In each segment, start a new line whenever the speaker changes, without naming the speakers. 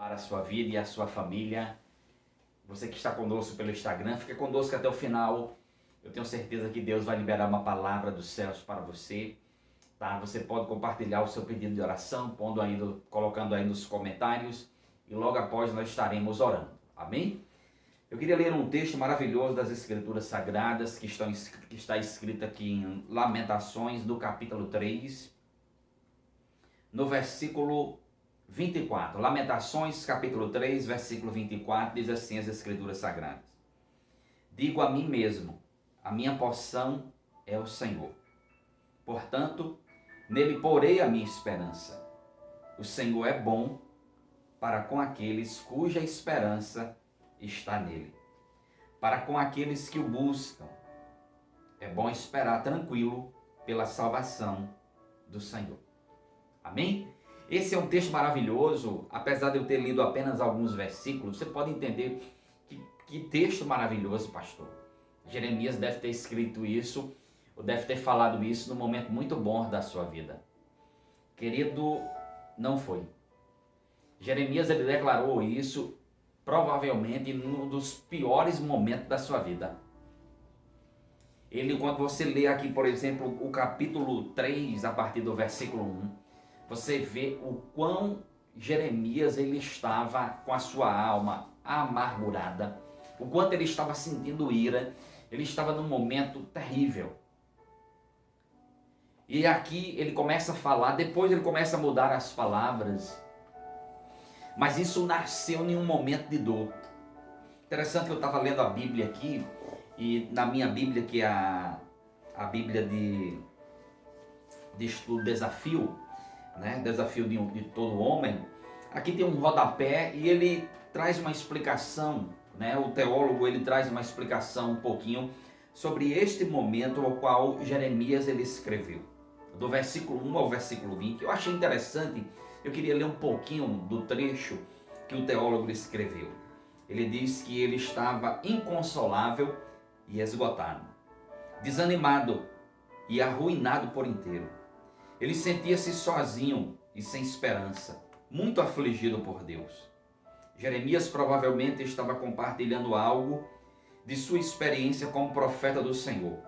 para a sua vida e a sua família. Você que está conosco pelo Instagram, fica conosco até o final. Eu tenho certeza que Deus vai liberar uma palavra dos céus para você. Tá? Você pode compartilhar o seu pedido de oração, colocando aí nos comentários, e logo após nós estaremos orando. Amém? Eu queria ler um texto maravilhoso das Escrituras Sagradas que está escrito aqui em Lamentações, no capítulo 3, no versículo 24. Lamentações, capítulo 3, versículo 24, diz assim as Escrituras Sagradas: Digo a mim mesmo, a minha porção é o Senhor. Portanto, nele porei a minha esperança. O Senhor é bom para com aqueles cuja esperança está nele. Para com aqueles que o buscam, é bom esperar tranquilo pela salvação do Senhor. Amém? Esse é um texto maravilhoso. Apesar de eu ter lido apenas alguns versículos, você pode entender que texto maravilhoso, pastor. Jeremias deve ter escrito isso, ou deve ter falado isso num momento muito bom da sua vida. Querido, não foi. Jeremias, ele declarou isso provavelmente num dos piores momentos da sua vida. Quando você lê aqui, por exemplo, o capítulo 3, a partir do versículo 1, você vê o quão Jeremias ele estava com a sua alma amargurada, o quanto ele estava sentindo ira, ele estava num momento terrível. E aqui ele começa a falar, depois ele começa a mudar as palavras, mas isso nasceu em um momento de dor. Interessante que eu estava lendo a Bíblia aqui, e na minha Bíblia, que é a Bíblia de estudo Desafio, né? Desafio de todo homem, aqui tem um rodapé e ele traz uma explicação, né? O teólogo ele traz uma explicação um pouquinho sobre este momento ao qual Jeremias ele escreveu, do versículo 1 ao versículo 20. Eu achei interessante, eu queria ler um pouquinho do trecho que o teólogo escreveu. Ele diz que ele estava inconsolável e esgotado, desanimado e arruinado por inteiro. Ele sentia-se sozinho e sem esperança, muito afligido por Deus. Jeremias provavelmente estava compartilhando algo de sua experiência como profeta do Senhor,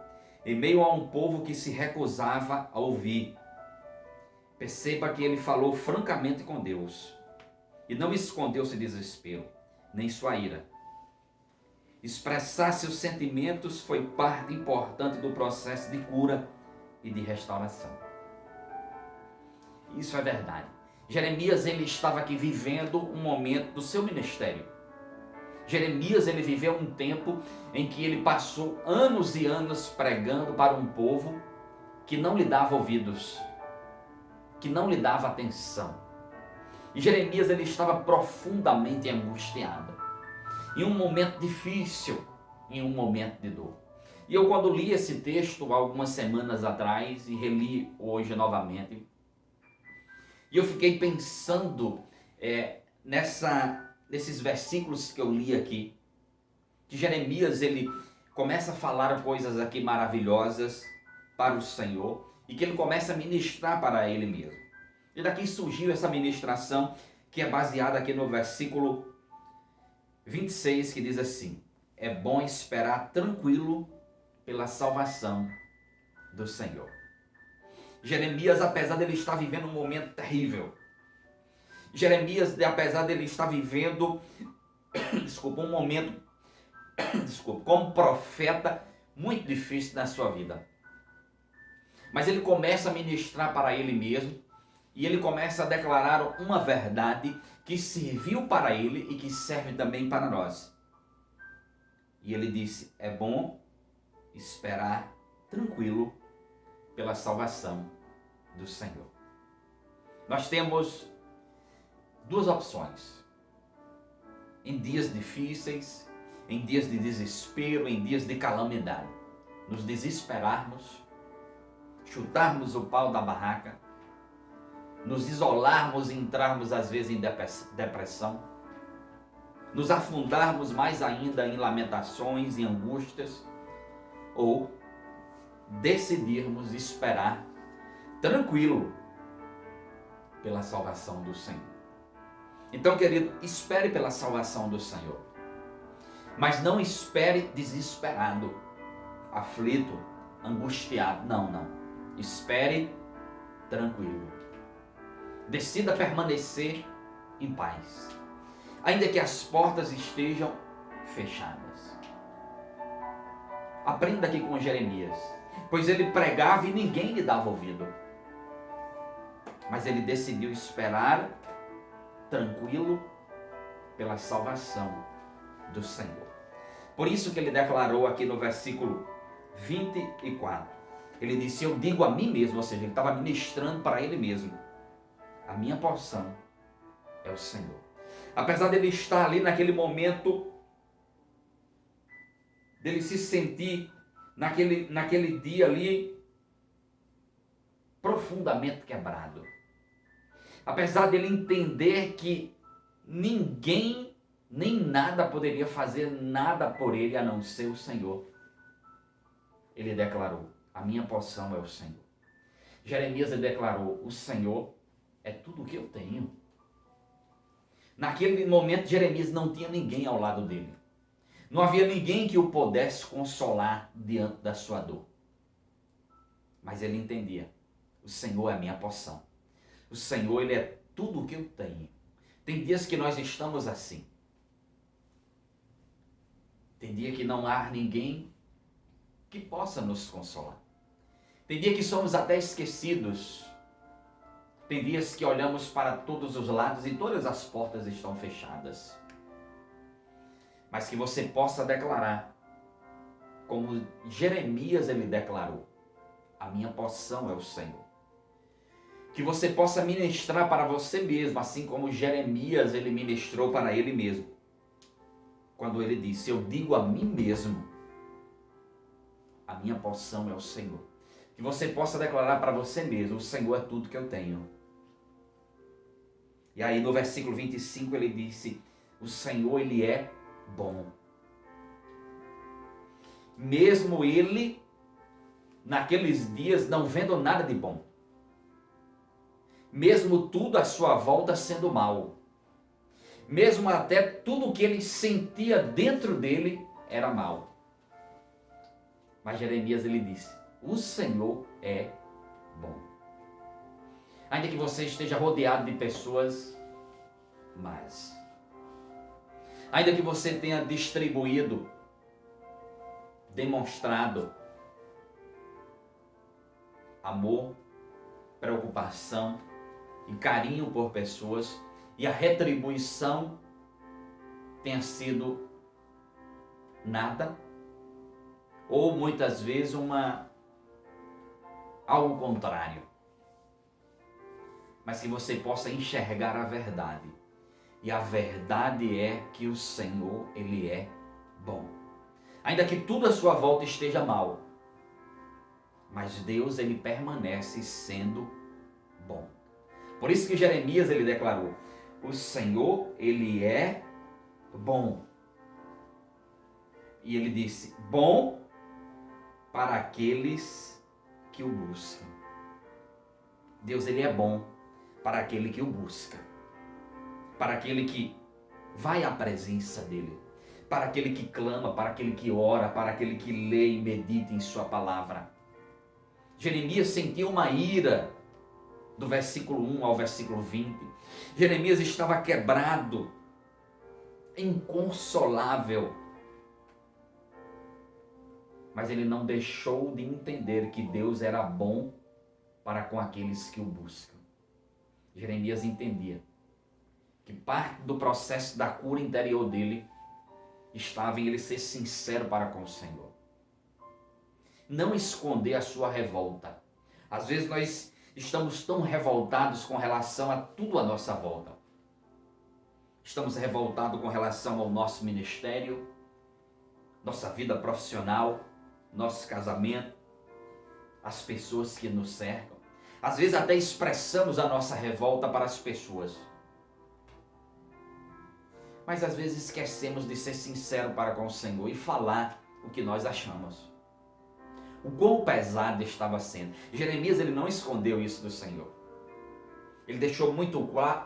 em meio a um povo que se recusava a ouvir. Perceba que ele falou francamente com Deus e não escondeu seu desespero, nem sua ira. Expressar seus sentimentos foi parte importante do processo de cura e de restauração. Isso é verdade. Jeremias ele estava aqui vivendo um momento do seu ministério. Jeremias ele viveu um tempo em que ele passou anos e anos pregando para um povo que não lhe dava ouvidos, que não lhe dava atenção. E Jeremias ele estava profundamente angustiado, em um momento difícil, em um momento de dor. E eu, quando li esse texto algumas semanas atrás e reli hoje novamente, e eu fiquei pensando nesses versículos que eu li aqui, que Jeremias ele começa a falar coisas aqui maravilhosas para o Senhor e que ele começa a ministrar para ele mesmo. E daqui surgiu essa ministração que é baseada aqui no versículo 26, que diz assim: é bom esperar tranquilo pela salvação do Senhor. Jeremias, apesar de ele estar vivendo um momento terrível, Jeremias, apesar de ele estar vivendo um momento como profeta muito difícil na sua vida, mas ele começa a ministrar para ele mesmo e ele começa a declarar uma verdade que serviu para ele e que serve também para nós. E ele disse: é bom esperar tranquilo pela salvação do Senhor. Nós temos duas opções: em dias difíceis, em dias de desespero, em dias de calamidade, nos desesperarmos, chutarmos o pau da barraca, nos isolarmos e entrarmos às vezes em depressão, nos afundarmos mais ainda em lamentações e angústias, ou decidirmos esperar tranquilo pela salvação do Senhor. Então, querido, espere pela salvação do Senhor. Mas não espere desesperado, aflito, angustiado. Não, não. Espere tranquilo. Decida permanecer em paz, ainda que as portas estejam fechadas. Aprenda aqui com Jeremias, pois ele pregava e ninguém lhe dava ouvido. Mas ele decidiu esperar tranquilo pela salvação do Senhor. Por isso que ele declarou aqui no versículo 24. Ele disse: eu digo a mim mesmo, ou seja, ele estava ministrando para ele mesmo: a minha porção é o Senhor. Apesar dele estar ali naquele momento, dele se sentir naquele dia ali profundamente quebrado. Apesar dele entender que ninguém nem nada poderia fazer nada por ele a não ser o Senhor, ele declarou: a minha porção é o Senhor. Jeremias declarou: o Senhor é tudo o que eu tenho. Naquele momento, Jeremias não tinha ninguém ao lado dele. Não havia ninguém que o pudesse consolar diante da sua dor. Mas ele entendia: o Senhor é a minha porção. O Senhor, Ele é tudo o que eu tenho. Tem dias que nós estamos assim. Tem dia que não há ninguém que possa nos consolar. Tem dia que somos até esquecidos. Tem dias que olhamos para todos os lados e todas as portas estão fechadas. Mas que você possa declarar, como Jeremias ele declarou: a minha porção é o Senhor. Que você possa ministrar para você mesmo, assim como Jeremias ele ministrou para ele mesmo. Quando ele disse: eu digo a mim mesmo, a minha porção é o Senhor. Que você possa declarar para você mesmo: o Senhor é tudo que eu tenho. E aí no versículo 25 ele disse: o Senhor ele é bom. Mesmo ele, naqueles dias, não vendo nada de bom. Mesmo tudo à sua volta sendo mal. Mesmo até tudo que ele sentia dentro dele era mal. Mas Jeremias ele disse: o Senhor é bom. Ainda que você esteja rodeado de pessoas más. Ainda que você tenha distribuído, demonstrado amor, preocupação e carinho por pessoas, e a retribuição tenha sido nada, ou muitas vezes algo contrário. Mas que você possa enxergar a verdade. E a verdade é que o Senhor, Ele é bom. Ainda que tudo à sua volta esteja mal, mas Deus, Ele permanece sendo bom. Por isso que Jeremias, ele declarou: o Senhor, Ele é bom. E ele disse: bom para aqueles que o buscam. Deus, Ele é bom para aquele que o busca. Para aquele que vai à presença dEle. Para aquele que clama, para aquele que ora, para aquele que lê e medita em sua palavra. Jeremias sentia uma ira do versículo 1 ao versículo 20. Jeremias estava quebrado, inconsolável. Mas ele não deixou de entender que Deus era bom para com aqueles que o buscam. Jeremias entendia que parte do processo da cura interior dele estava em ele ser sincero para com o Senhor. Não esconder a sua revolta. Às vezes nós estamos tão revoltados com relação a tudo à nossa volta. Estamos revoltados com relação ao nosso ministério, nossa vida profissional, nosso casamento, as pessoas que nos cercam. Às vezes até expressamos a nossa revolta para as pessoas. Mas às vezes esquecemos de ser sincero para com o Senhor e falar o que nós achamos. O quão pesado estava sendo. Jeremias ele não escondeu isso do Senhor. Ele deixou muito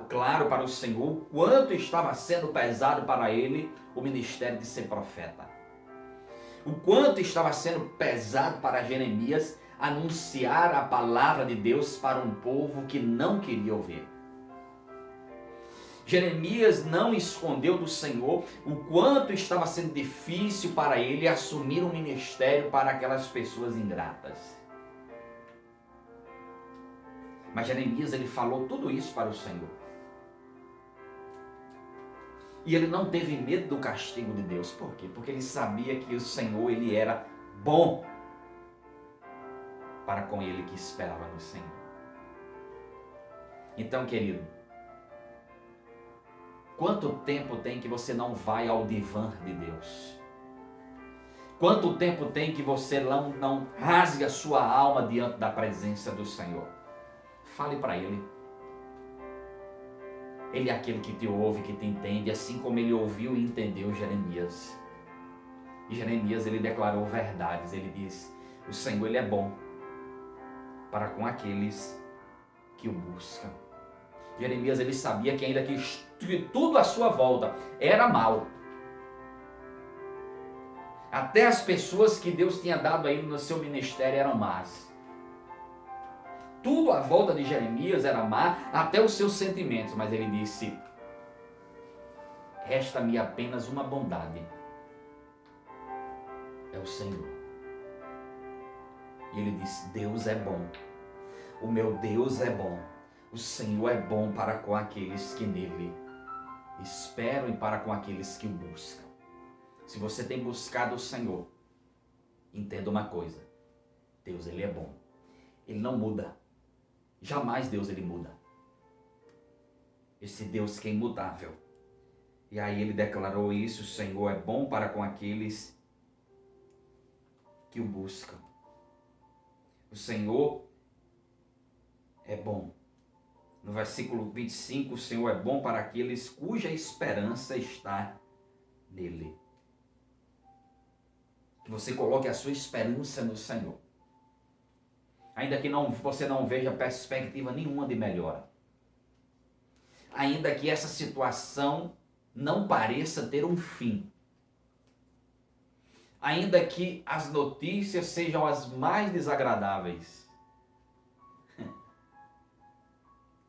claro para o Senhor o quanto estava sendo pesado para ele o ministério de ser profeta. O quanto estava sendo pesado para Jeremias anunciar a palavra de Deus para um povo que não queria ouvir. Jeremias não escondeu do Senhor o quanto estava sendo difícil para ele assumir um ministério para aquelas pessoas ingratas. Mas Jeremias, ele falou tudo isso para o Senhor. E ele não teve medo do castigo de Deus. Por quê? Porque ele sabia que o Senhor, ele era bom para com ele que esperava no Senhor. Então, querido, quanto tempo tem que você não vai ao divã de Deus? Quanto tempo tem que você não rasga a sua alma diante da presença do Senhor? Fale para Ele. Ele é aquele que te ouve, que te entende, assim como ele ouviu e entendeu Jeremias. E Jeremias, ele declarou verdades. Ele diz: o Senhor, ele é bom para com aqueles que o buscam. Jeremias, ele sabia que ainda que tudo à sua volta era mal, até as pessoas que Deus tinha dado a ele no seu ministério eram más. Tudo à volta de Jeremias era má, até os seus sentimentos. Mas ele disse: resta-me apenas uma bondade. É o Senhor. E ele disse: Deus é bom. O meu Deus é bom. O Senhor é bom para com aqueles que nele esperam e para com aqueles que o buscam. Se você tem buscado o Senhor, entenda uma coisa: Deus, ele é bom. Ele não muda. Jamais Deus, ele muda. Esse Deus que é imutável. E aí ele declarou isso: o Senhor é bom para com aqueles que o buscam. O Senhor é bom. No versículo 25, o Senhor é bom para aqueles cuja esperança está nele. Que você coloque a sua esperança no Senhor. Ainda que você não veja perspectiva nenhuma de melhora. Ainda que essa situação não pareça ter um fim. Ainda que as notícias sejam as mais desagradáveis.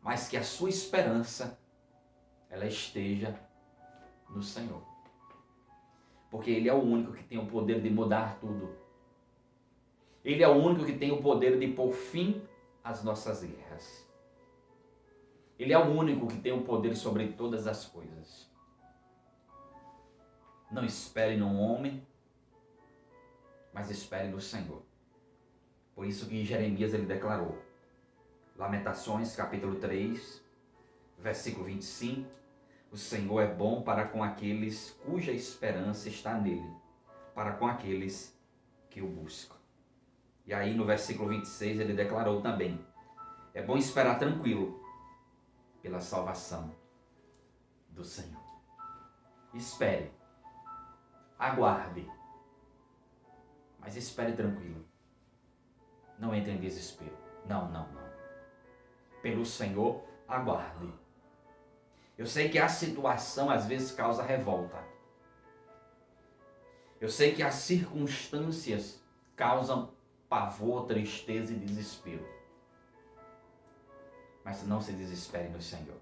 Mas que a sua esperança, ela esteja no Senhor. Porque Ele é o único que tem o poder de mudar tudo. Ele é o único que tem o poder de pôr fim às nossas guerras. Ele é o único que tem o poder sobre todas as coisas. Não espere num homem, mas espere no Senhor. Por isso que Jeremias ele declarou. Lamentações, capítulo 3, versículo 25. O Senhor é bom para com aqueles cuja esperança está nele, para com aqueles que o buscam. E aí no versículo 26 ele declarou também: é bom esperar tranquilo pela salvação do Senhor. Espere, aguarde, mas espere tranquilo. Não entre em desespero. Não. Pelo Senhor, aguarde. Eu sei que a situação às vezes causa revolta. Eu sei que as circunstâncias causam pavor, tristeza e desespero. Mas não se desespere no Senhor.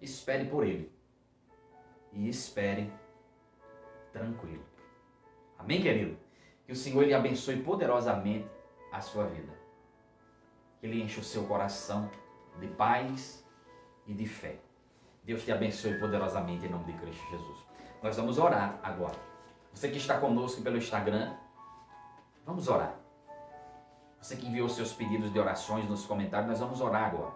Espere por Ele. E espere tranquilo. Amém, querido? Que o Senhor Ele abençoe poderosamente a sua vida. Que Ele enche o seu coração de paz e de fé. Deus te abençoe poderosamente em nome de Cristo Jesus. Nós vamos orar agora. Você que está conosco pelo Instagram, vamos orar. Você que enviou seus pedidos de orações nos comentários, nós vamos orar agora.